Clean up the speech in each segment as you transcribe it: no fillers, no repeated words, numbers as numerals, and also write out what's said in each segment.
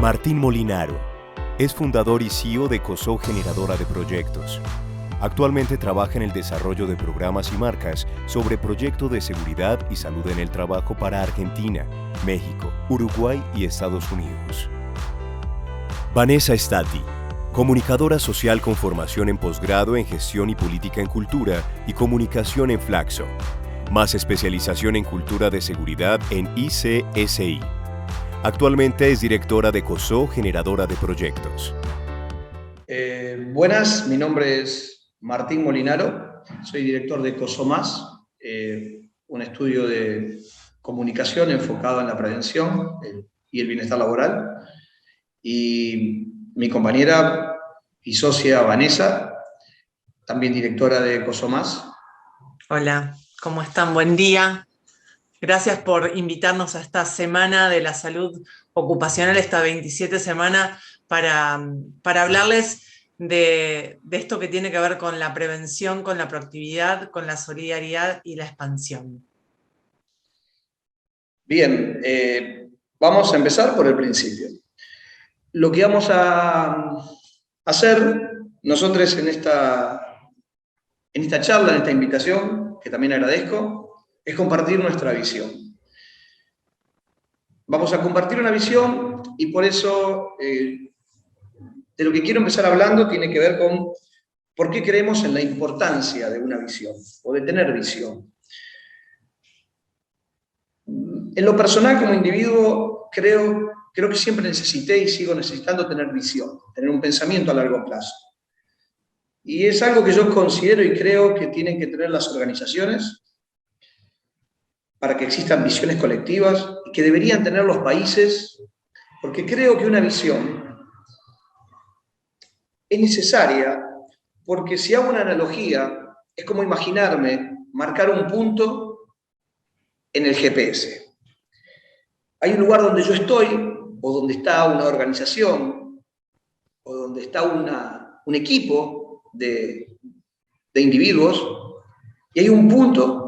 Martín Molinaro es fundador y CEO de COSO Generadora de Proyectos. Actualmente trabaja en el desarrollo de programas y marcas sobre proyectos de seguridad y salud en el trabajo para Argentina, México, Uruguay y Estados Unidos. Vanessa Stati, comunicadora social con formación en posgrado en Gestión y Política en Cultura y Comunicación en Flaxo, más especialización en Cultura de Seguridad en ICSI. Actualmente es directora de COSO Generadora de Proyectos. Buenas, mi nombre es Martín Molinaro, soy director de COSO+, un estudio de comunicación enfocado en la prevención y el bienestar laboral. Y mi compañera y socia Vanessa, también directora de COSO+. Hola, ¿cómo están? Buen día. Gracias por invitarnos a esta Semana de la Salud Ocupacional, esta 27 semana, para hablarles de esto que tiene que ver con la prevención, con la proactividad, con la solidaridad y la expansión. Bien, vamos a empezar por el principio. Lo que vamos a hacer nosotros en esta charla, en esta invitación, que también agradezco, es compartir nuestra visión. Vamos a compartir una visión y por eso de lo que quiero empezar hablando tiene que ver con por qué creemos en la importancia de una visión o de tener visión. En lo personal, como individuo, creo que siempre necesité y sigo necesitando tener visión, tener un pensamiento a largo plazo. Y es algo que yo considero y creo que tienen que tener las organizaciones para que existan visiones colectivas y que deberían tener los países, porque creo que una visión es necesaria, porque si hago una analogía, es como imaginarme marcar un punto en el GPS. Hay un lugar donde yo estoy, o donde está una organización, o donde está un equipo de individuos, y hay un punto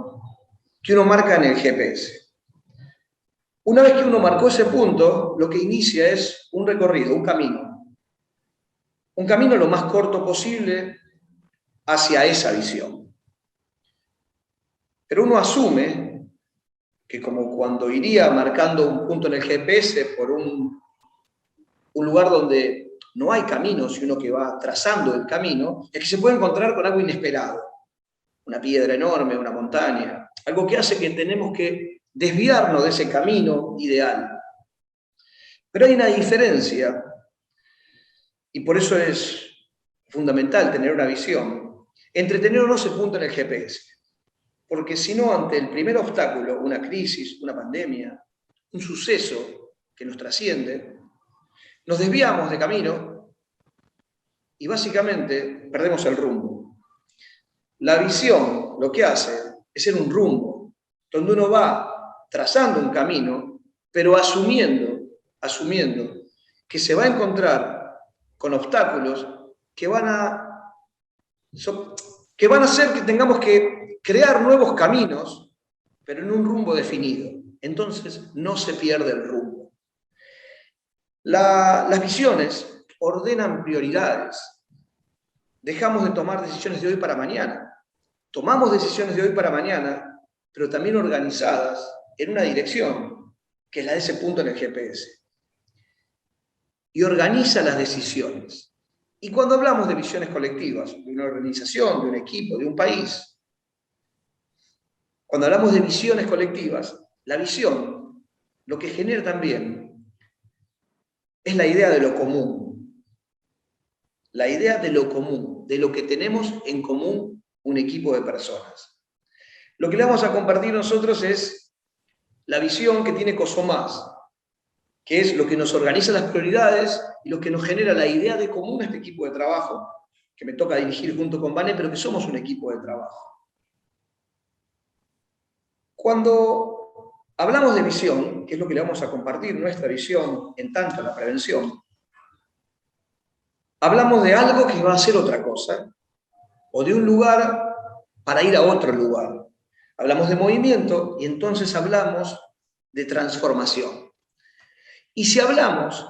que uno marca en el GPS. Una vez que uno marcó ese punto, lo que inicia es un recorrido, un camino. Un camino lo más corto posible hacia esa visión. Pero uno asume que como cuando iría marcando un punto en el GPS por un lugar donde no hay camino, sino que va trazando el camino, es que se puede encontrar con algo inesperado. Una piedra enorme, una montaña, algo que hace que tenemos que desviarnos de ese camino ideal. Pero hay una diferencia, y por eso es fundamental tener una visión, entre tener o no ese punto en el GPS. Porque si no, ante el primer obstáculo, una crisis, una pandemia, un suceso que nos trasciende, nos desviamos de camino y básicamente perdemos el rumbo. La visión lo que hace es ser un rumbo, donde uno va trazando un camino, pero asumiendo que se va a encontrar con obstáculos que van a hacer que tengamos que crear nuevos caminos, pero en un rumbo definido. Entonces no se pierde el rumbo. Las visiones ordenan prioridades. Dejamos de tomar decisiones de hoy para mañana. Tomamos decisiones de hoy para mañana, pero también organizadas en una dirección, que es la de ese punto en el GPS. Y organiza las decisiones. Y cuando hablamos de visiones colectivas, de una organización, de un equipo, de un país, cuando hablamos de visiones colectivas, la visión lo que genera también es la idea de lo común. La idea de lo común, de lo que tenemos en común un equipo de personas. Lo que le vamos a compartir nosotros es la visión que tiene COSO+, que es lo que nos organiza las prioridades y lo que nos genera la idea de común a este equipo de trabajo, que me toca dirigir junto con Vane, pero que somos un equipo de trabajo. Cuando hablamos de visión, que es lo que le vamos a compartir, nuestra visión en tanto la prevención, hablamos de algo que va a ser otra cosa, o de un lugar para ir a otro lugar. Hablamos de movimiento y entonces hablamos de transformación. Y si hablamos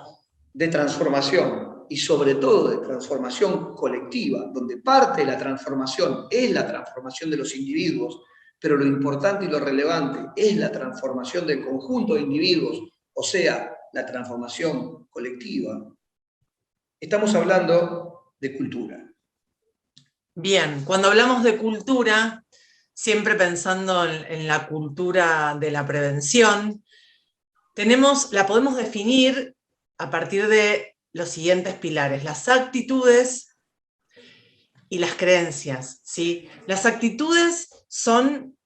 de transformación y sobre todo de transformación colectiva, donde parte de la transformación es la transformación de los individuos, pero lo importante y lo relevante es la transformación del conjunto de individuos, o sea, la transformación colectiva. Estamos hablando de cultura. Bien, cuando hablamos de cultura, siempre pensando en la cultura de la prevención, la podemos definir a partir de los siguientes pilares: las actitudes y las creencias, ¿sí? Las actitudes son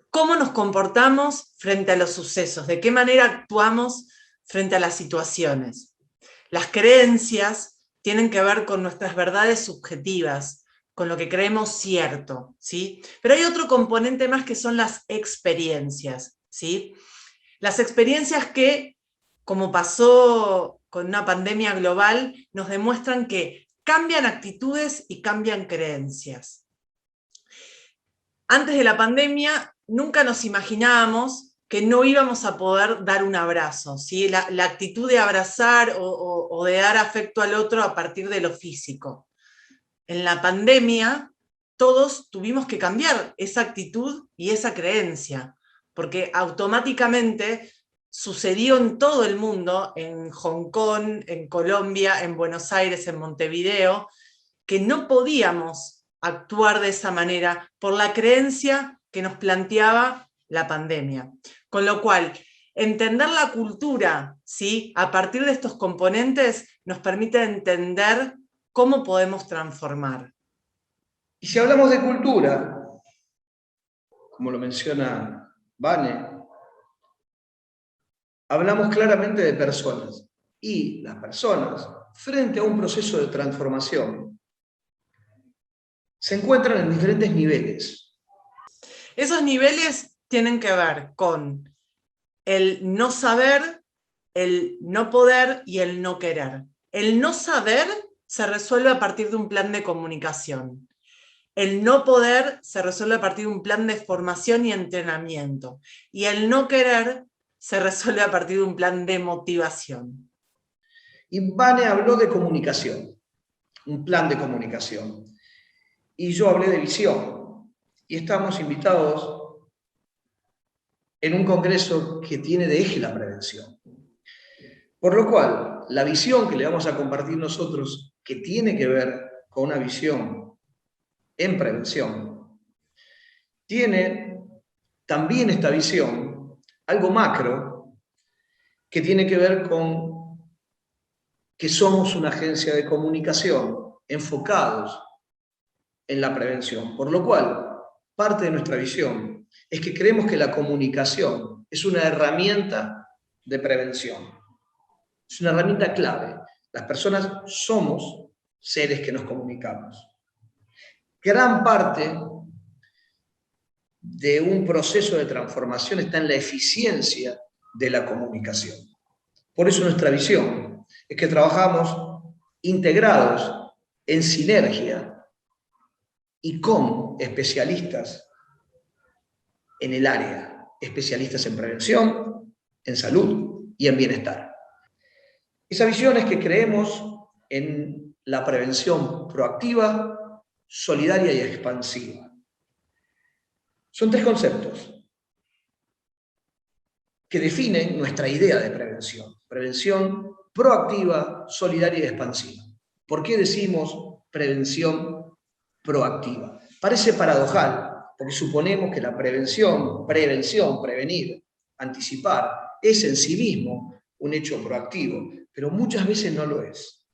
cómo nos comportamos frente a los sucesos, de qué manera actuamos frente a las situaciones. Las creencias tienen que ver con nuestras verdades subjetivas, con lo que creemos cierto, ¿sí? Pero hay otro componente más que son las experiencias, ¿sí? Las experiencias que, como pasó con una pandemia global, nos demuestran que cambian actitudes y cambian creencias. Antes de la pandemia, nunca nos imaginábamos que no íbamos a poder dar un abrazo, ¿sí? La actitud de abrazar o de dar afecto al otro a partir de lo físico. En la pandemia, todos tuvimos que cambiar esa actitud y esa creencia, porque automáticamente sucedió en todo el mundo, en Hong Kong, en Colombia, en Buenos Aires, en Montevideo, que no podíamos actuar de esa manera por la creencia que nos planteaba la pandemia. Con lo cual, entender la cultura, ¿sí?, a partir de estos componentes nos permite entender cómo podemos transformar. Y si hablamos de cultura, como lo menciona Vane, hablamos claramente de personas. Y las personas, frente a un proceso de transformación, se encuentran en diferentes niveles. Esos niveles tienen que ver con el no saber, el no poder y el no querer. El no saber se resuelve a partir de un plan de comunicación. El no poder se resuelve a partir de un plan de formación y entrenamiento. Y el no querer se resuelve a partir de un plan de motivación. Y Vane habló de comunicación, un plan de comunicación. Y yo hablé de visión. Y estamos invitados en un congreso que tiene de eje la prevención. Por lo cual, la visión que le vamos a compartir nosotros, que tiene que ver con una visión en prevención, tiene también esta visión, algo macro, que tiene que ver con que somos una agencia de comunicación enfocados en la prevención. Por lo cual, parte de nuestra visión es que creemos que la comunicación es una herramienta de prevención. Es una herramienta clave. Las personas somos seres que nos comunicamos. Gran parte de un proceso de transformación está en la eficiencia de la comunicación. Por eso nuestra visión es que trabajamos integrados, en sinergia y con especialistas en el área, especialistas en prevención, en salud y en bienestar. Esa visión es que creemos en la prevención proactiva, solidaria y expansiva. Son tres conceptos que definen nuestra idea de prevención. Prevención proactiva, solidaria y expansiva. ¿Por qué decimos prevención proactiva? Parece paradojal, porque suponemos que la prevención, prevenir, anticipar, es en sí mismo un hecho proactivo, pero muchas veces no lo es.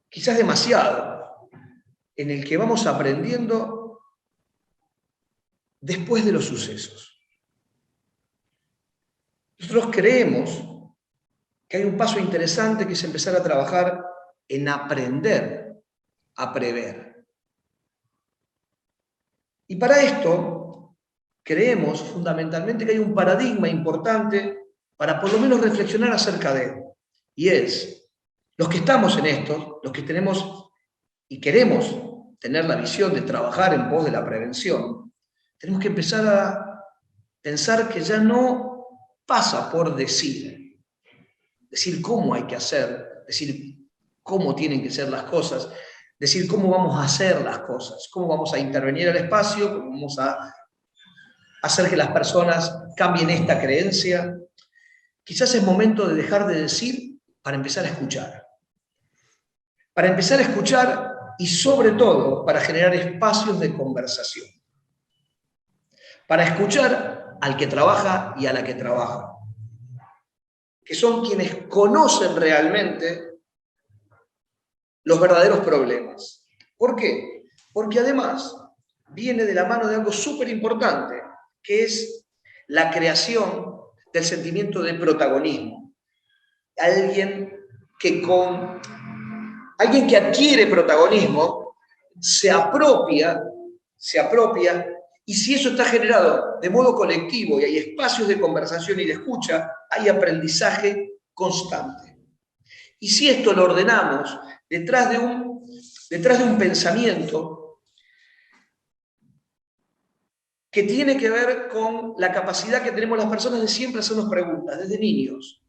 Quizás demasiado, en el que vamos aprendiendo después de los sucesos. Nosotros creemos que hay un paso interesante que es empezar a trabajar en aprender a prever. Y para esto creemos fundamentalmente que hay un paradigma importante para por lo menos reflexionar acerca de él. Y es, los que estamos en esto, los que tenemos y queremos tener la visión de trabajar en pos de la prevención, tenemos que empezar a pensar que ya no pasa por decir decir cómo hay que hacer, decir cómo tienen que ser las cosas, decir cómo vamos a hacer las cosas, cómo vamos a intervenir al espacio, cómo vamos a hacer que las personas cambien esta creencia. Quizás es momento de dejar de decir para empezar a escuchar. Para empezar a escuchar y sobre todo para generar espacios de conversación. Para escuchar al que trabaja y a la que trabaja, que son quienes conocen realmente los verdaderos problemas. ¿Por qué? Porque además viene de la mano de algo súper importante, que es la creación del sentimiento de protagonismo. Alguien que adquiere protagonismo se apropia, y si eso está generado de modo colectivo y hay espacios de conversación y de escucha, hay aprendizaje constante. Y si esto lo ordenamos detrás de un pensamiento que tiene que ver con la capacidad que tenemos las personas de siempre hacernos preguntas, desde niños.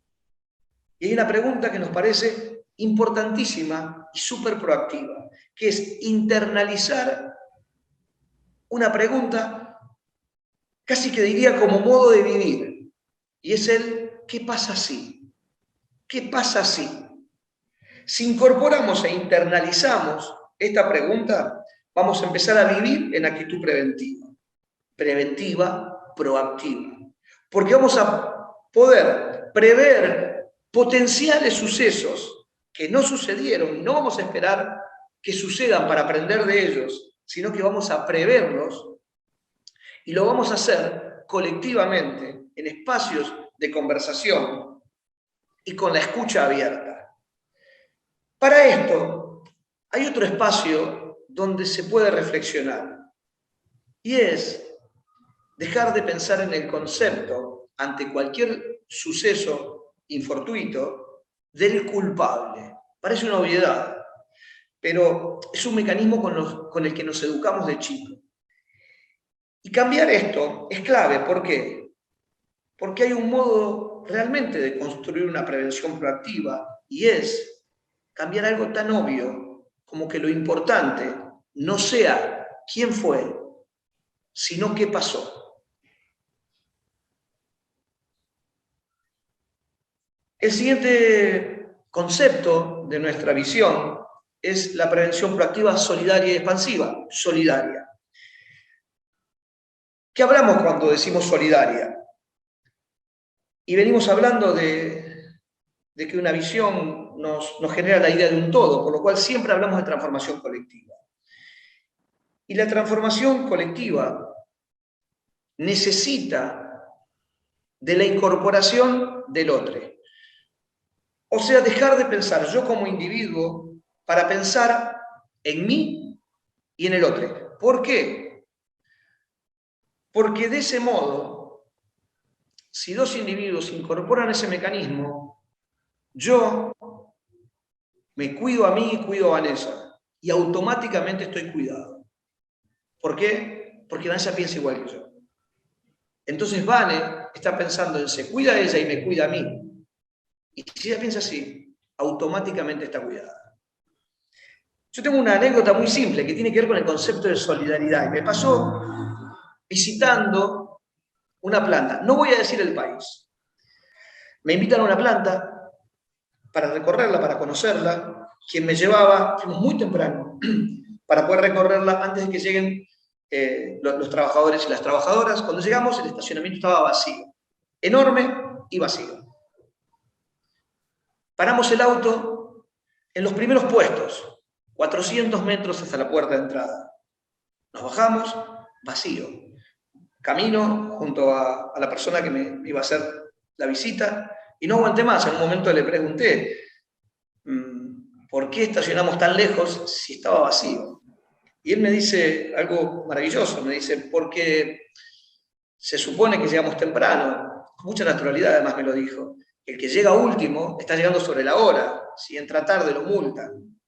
Y hay una pregunta que nos parece importantísima y súper proactiva, que es internalizar una pregunta, casi que diría como modo de vivir, y es el ¿qué pasa si? ¿Qué pasa si? Si incorporamos e internalizamos esta pregunta, vamos a empezar a vivir en actitud preventiva, proactiva, porque vamos a poder prever potenciales sucesos que no sucedieron y no vamos a esperar que sucedan para aprender de ellos, sino que vamos a preverlos y lo vamos a hacer colectivamente en espacios de conversación y con la escucha abierta. Para esto hay otro espacio donde se puede reflexionar y es dejar de pensar en el concepto ante cualquier suceso infortuito del culpable. Parece una obviedad, pero es un mecanismo con el que nos educamos de chico. Y cambiar esto es clave. ¿Por qué? Porque hay un modo realmente de construir una prevención proactiva y es cambiar algo tan obvio como que lo importante no sea quién fue, sino qué pasó. El siguiente concepto de nuestra visión es la prevención proactiva solidaria y expansiva. Solidaria. ¿Qué hablamos cuando decimos solidaria? Y venimos hablando de que una visión nos genera la idea de un todo, por lo cual siempre hablamos de transformación colectiva. Y la transformación colectiva necesita de la incorporación del otro. O sea, dejar de pensar yo como individuo para pensar en mí y en el otro. ¿Por qué? Porque de ese modo, si dos individuos incorporan ese mecanismo, yo me cuido a mí y cuido a Vanessa. Y automáticamente estoy cuidado. ¿Por qué? Porque Vanessa piensa igual que yo. Entonces Vane está pensando en se cuida a ella y me cuida a mí. Y si ella piensa así, automáticamente está cuidada. Yo tengo una anécdota muy simple que tiene que ver con el concepto de solidaridad. Y me pasó visitando una planta. No voy a decir el país. Me invitan a una planta para recorrerla, para conocerla. Quien me llevaba, fuimos muy temprano, para poder recorrerla antes de que lleguen los trabajadores y las trabajadoras. Cuando llegamos, el estacionamiento estaba vacío. Enorme y vacío. Paramos el auto en los primeros puestos, 400 metros hasta la puerta de entrada. Nos bajamos, vacío. Camino junto a la persona que me iba a hacer la visita y no aguanté más. En un momento le pregunté, ¿por qué estacionamos tan lejos si estaba vacío? Y él me dice algo maravilloso, me dice, porque se supone que llegamos temprano, con mucha naturalidad además me lo dijo. El que llega último está llegando sobre la hora. Si entra tarde lo multan.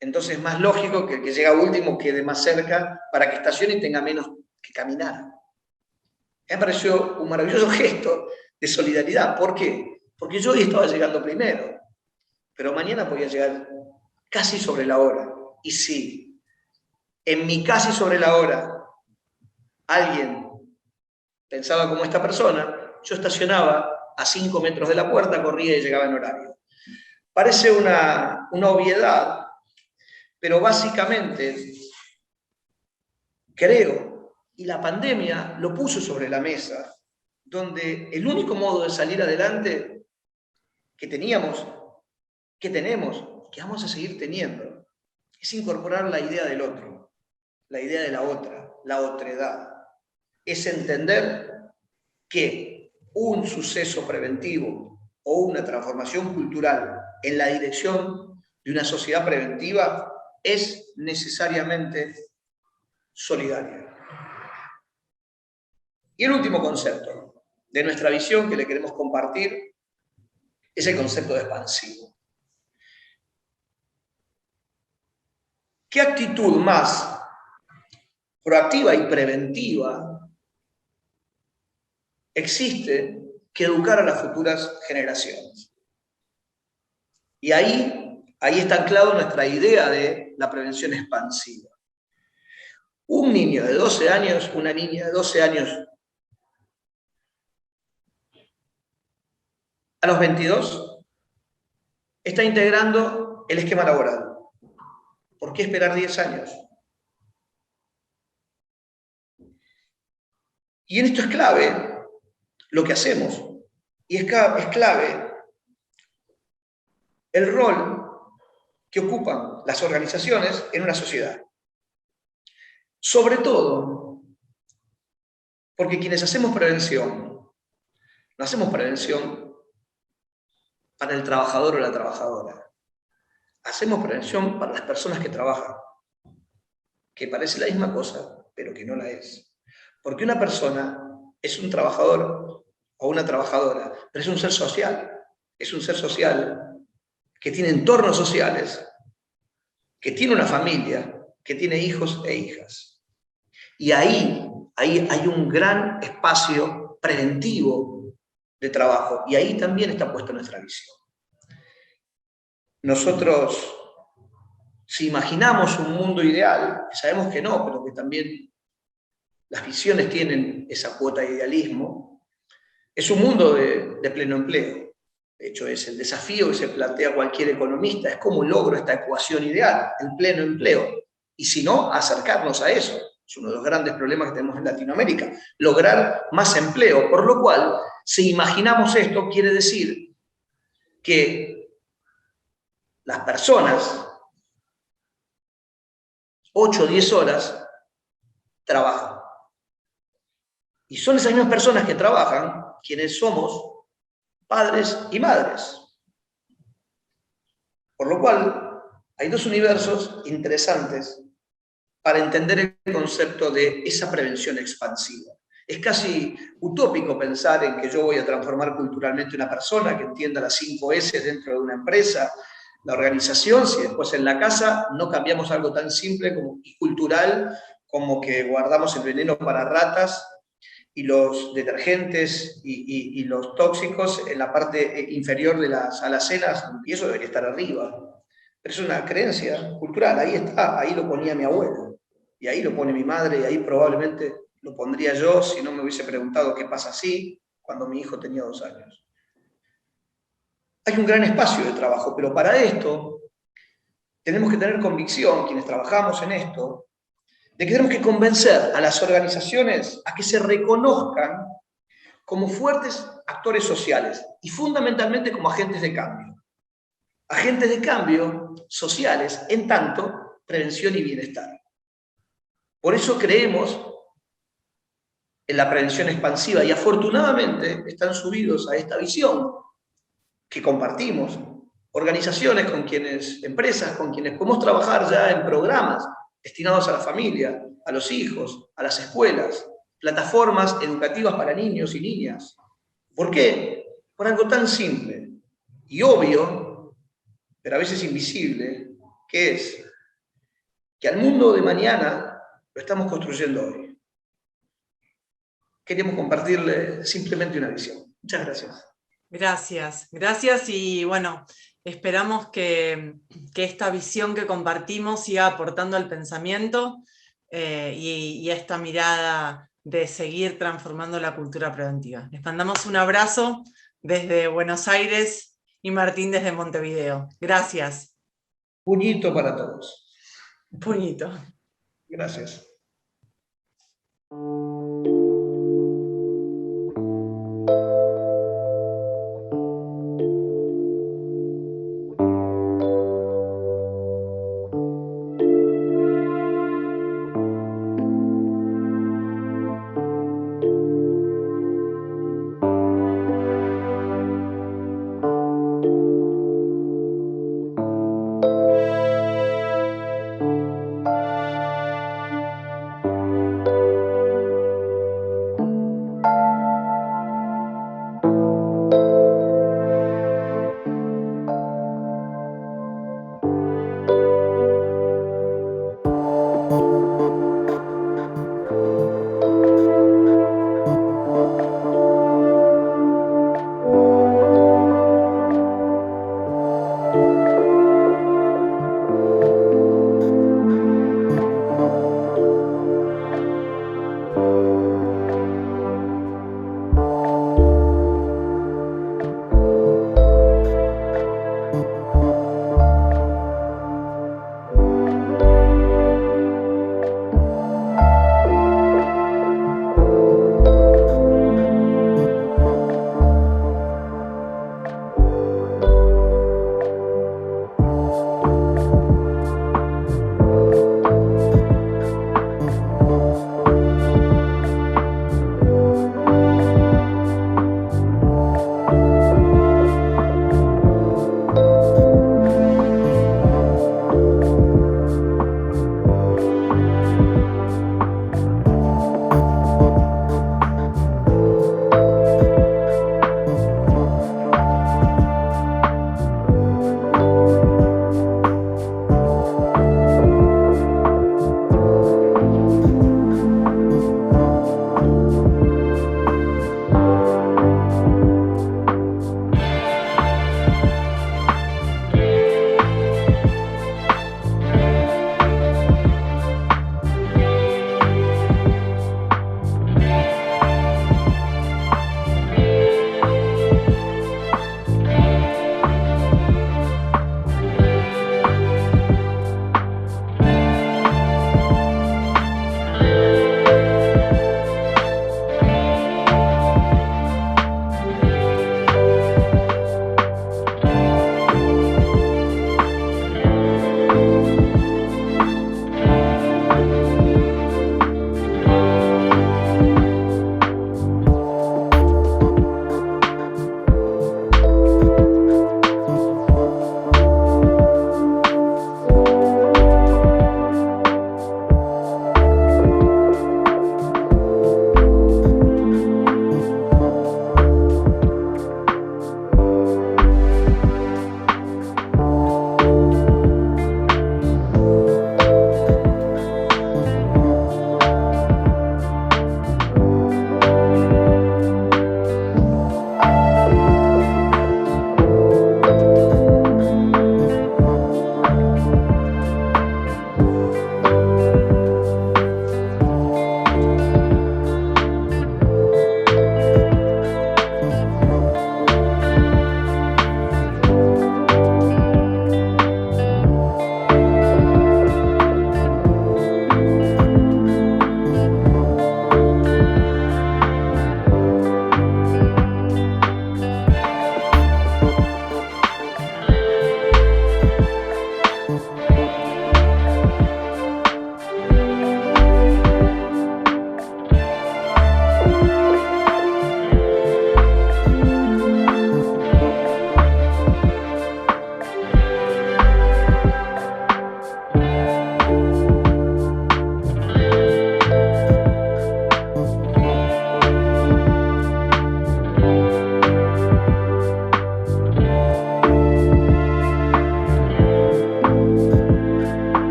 Entonces es más lógico que el que llega último quede más cerca para que estacione y tenga menos que caminar. Me pareció un maravilloso gesto de solidaridad. ¿Por qué? Porque yo hoy estaba llegando primero, pero mañana podía llegar casi sobre la hora. Y sí, en mi casi sobre la hora, alguien pensaba como esta persona, yo estacionaba a 5 metros de la puerta, corría y llegaba en horario. Parece una obviedad, pero básicamente creo, y la pandemia lo puso sobre la mesa, donde el único modo de salir adelante que teníamos, que tenemos, que vamos a seguir teniendo, es incorporar la idea del otro, la idea de la otra, la otredad. Es entender que un suceso preventivo o una transformación cultural en la dirección de una sociedad preventiva es necesariamente solidaria. Y el último concepto de nuestra visión que le queremos compartir es el concepto de expansivo. ¿Qué actitud más proactiva y preventiva existe que educar a las futuras generaciones? Y ahí está anclado nuestra idea de la prevención expansiva. Un niño de 12 años, una niña de 12 años, a los 22, está integrando el esquema laboral. ¿Por qué esperar 10 años? Y en esto es clave lo que hacemos. Y es clave el rol que ocupan las organizaciones en una sociedad. Sobre todo, porque quienes hacemos prevención, no hacemos prevención para el trabajador o la trabajadora. Hacemos prevención para las personas que trabajan, que parece la misma cosa, pero que no la es. Porque una persona es un trabajador o una trabajadora, pero es un ser social. Es un ser social que tiene entornos sociales, que tiene una familia, que tiene hijos e hijas. Y ahí hay un gran espacio preventivo de trabajo, y ahí también está puesta nuestra visión. Nosotros, si imaginamos un mundo ideal, sabemos que no, pero que también las visiones tienen esa cuota de idealismo, es un mundo de pleno empleo. De hecho, es el desafío que se plantea cualquier economista, es cómo logro esta ecuación ideal, el pleno empleo. Y si no, acercarnos a eso. Es uno de los grandes problemas que tenemos en Latinoamérica, lograr más empleo. Por lo cual, si imaginamos esto, quiere decir que las personas, 8 o 10 horas, trabajan. Y son esas mismas personas que trabajan quienes somos padres y madres. Por lo cual, hay dos universos interesantes para entender el concepto de esa prevención expansiva. Es casi utópico pensar en que yo voy a transformar culturalmente una persona que entienda las 5 S dentro de una empresa, la organización, si después en la casa no cambiamos algo tan simple y cultural como que guardamos el veneno para ratas y los detergentes y los tóxicos en la parte inferior de las alacenas, y eso debería estar arriba. Pero es una creencia cultural, ahí está, ahí lo ponía mi abuelo, y ahí lo pone mi madre, y ahí probablemente lo pondría yo si no me hubiese preguntado qué pasa así cuando mi hijo tenía 2 años. Hay un gran espacio de trabajo, pero para esto tenemos que tener convicción, quienes trabajamos en esto, de que tenemos que convencer a las organizaciones a que se reconozcan como fuertes actores sociales y fundamentalmente como agentes de cambio. Agentes de cambio sociales, en tanto, prevención y bienestar. Por eso creemos en la prevención expansiva y afortunadamente están subidos a esta visión que compartimos, organizaciones con quienes, empresas con quienes podemos trabajar ya en programas destinados a la familia, a los hijos, a las escuelas, plataformas educativas para niños y niñas. ¿Por qué? Por algo tan simple y obvio, pero a veces invisible, que es que al mundo de mañana lo estamos construyendo hoy. Queríamos compartirle simplemente una visión. Muchas gracias. Gracias, gracias y bueno, esperamos que esta visión que compartimos siga aportando al pensamiento y esta mirada de seguir transformando la cultura preventiva. Les mandamos un abrazo desde Buenos Aires y Martín desde Montevideo. Gracias. Puñito para todos. Puñito. Gracias.